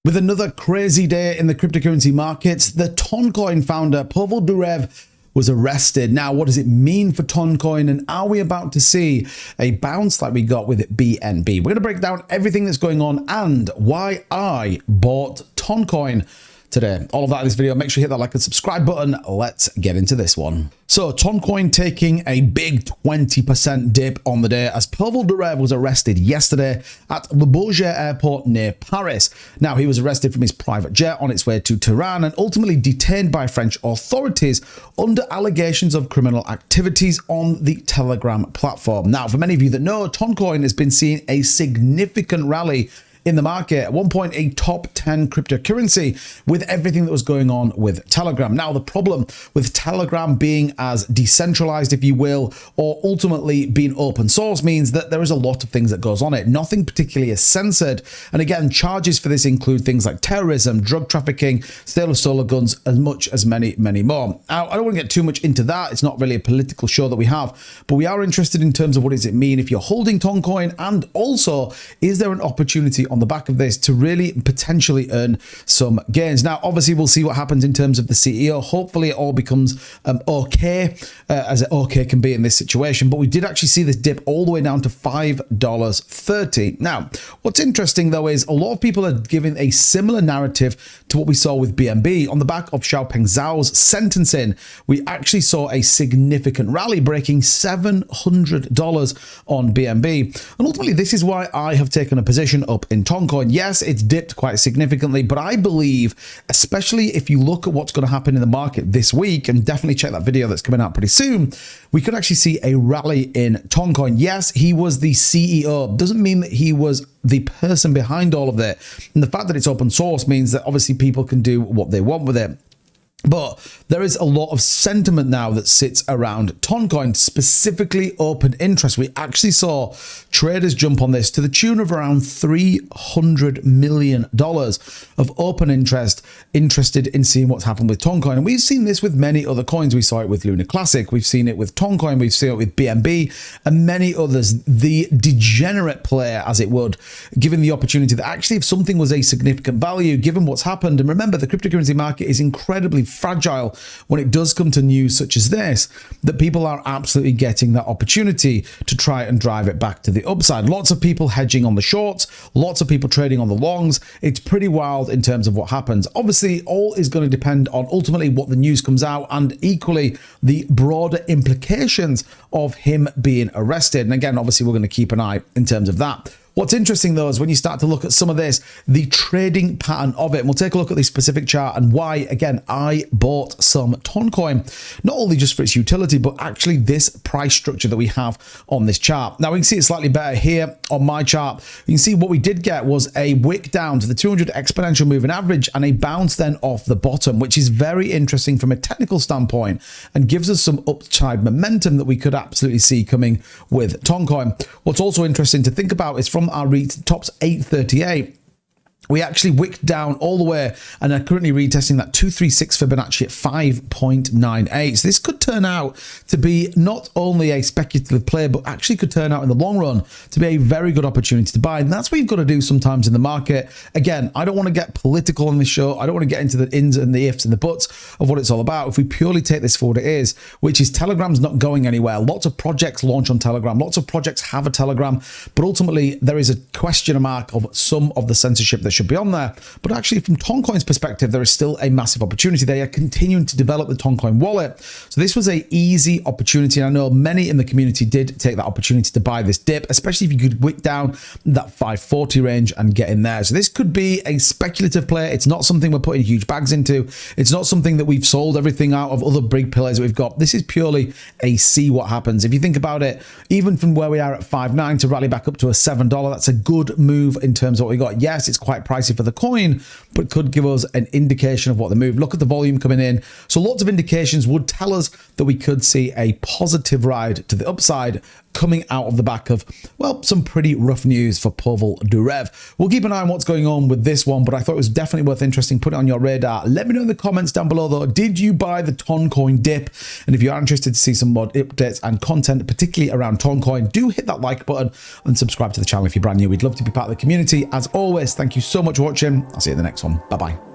With another crazy day in the cryptocurrency markets, the Toncoin founder, Pavel Durov, was arrested. Now, what does it mean for Toncoin, and are we about to see a bounce like we got with BNB? We're going to break down everything that's going on and why I bought Toncoin today. All of that in this video. Make sure you hit that like and subscribe button. Let's get into this one. So Toncoin taking a big 20% dip on the day as Pavel Durov was arrested yesterday at the Bullish airport near Paris. Now, he was arrested from his private jet on its way to Tehran and ultimately detained by French authorities under allegations of criminal activities on the Telegram platform. Now, for many of you that know, Toncoin has been seeing a significant rally in the market, at one point a top 10 cryptocurrency with everything that was going on with Telegram. Now, the problem with Telegram being as decentralized, if you will, or ultimately being open source means that there is a lot of things that goes on it. Nothing particularly is censored. And again, charges for this include things like terrorism, drug trafficking, sale of solar guns, as much as many more. Now, I don't want to get too much into that. It's not really a political show that we have, but we are interested in terms of what does it mean if you're holding Toncoin, and also, is there an opportunity on the back of this to really potentially earn some gains? Now, obviously, we'll see what happens in terms of the CEO. Hopefully, it all becomes okay, as it okay can be in this situation. But we did actually see this dip all the way down to $5.30. Now, what's interesting, though, is a lot of people are giving a similar narrative to what we saw with BNB. On the back of Xiaopeng Zhao's sentencing, we actually saw a significant rally, breaking $700 on BNB. And ultimately, this is why I have taken a position up in Toncoin. Yes, it's dipped quite significantly, but I believe, especially if you look at what's going to happen in the market this week, and definitely check that video that's coming out pretty soon, we could actually see a rally in Toncoin. Yes, he was the CEO. Doesn't mean that he was the person behind all of that. And the fact that it's open source means that obviously people can do what they want with it. But there is a lot of sentiment now that sits around Toncoin, specifically open interest. We actually saw traders jump on this to the tune of around $300 million of open interest, interested in seeing what's happened with Toncoin. And we've seen this with many other coins. We saw it with Luna Classic. We've seen it with Toncoin. We've seen it with BNB and many others. The degenerate player, as it would, given the opportunity that actually if something was a significant value, given what's happened, and remember, the cryptocurrency market is incredibly fragile when it does come to news such as this, that people are absolutely getting that opportunity to try and drive it back to the upside. Lots of people hedging on the shorts, lots of people trading on the longs. It's pretty wild in terms of what happens. Obviously, all is going to depend on ultimately what the news comes out and equally the broader implications of him being arrested. And again, obviously, we're going to keep an eye in terms of that. What's interesting, though, is when you start to look at some of this, the trading pattern of it, and we'll take a look at this specific chart and why, again, I bought some Toncoin, not only just for its utility, but actually this price structure that we have on this chart. Now, we can see it slightly better here on my chart. You can see what we did get was a wick down to the 200 exponential moving average and a bounce then off the bottom, which is very interesting from a technical standpoint and gives us some upside momentum that we could absolutely see coming with Toncoin. What's also interesting to think about is from our tops 838, we actually wicked down all the way and are currently retesting that 236 Fibonacci at 5.98. So this could turn out to be not only a speculative play, but actually could turn out in the long run to be a very good opportunity to buy. And that's what you've got to do sometimes in the market. Again, I don't want to get political on this show. I don't want to get into the ins and the ifs and the buts of what it's all about. If we purely take this for what it is, which is Telegram's not going anywhere. Lots of projects launch on Telegram. Lots of projects have a Telegram, but ultimately there is a question mark of some of the censorship that should be on there. But actually, from Toncoin's perspective, there is still a massive opportunity. They are continuing to develop the Toncoin wallet. So this was an easy opportunity. And I know many in the community did take that opportunity to buy this dip, especially if you could wick down that 540 range and get in there. So this could be a speculative play. It's not something we're putting huge bags into. It's not something that we've sold everything out of other big pillars that we've got. This is purely a see what happens. If you think about it, even from where we are at 5.9 to rally back up to a $7, that's a good move in terms of what we got. Yes, it's quite pricey for the coin, but could give us an indication of what the move. Look at the volume coming in. So lots of indications would tell us that we could see a positive ride to the upside coming out of the back of, well, some pretty rough news for Pavel Durov. We'll keep an eye on what's going on with this one, but I thought it was definitely worth interesting. Put it on your radar. Let me know in the comments down below, though, did you buy the Toncoin dip? And if you are interested to see some more updates and content, particularly around Toncoin, do hit that like button and subscribe to the channel if you're brand new. We'd love to be part of the community. As always, thank you so much for watching. I'll see you in the next one. Bye-bye.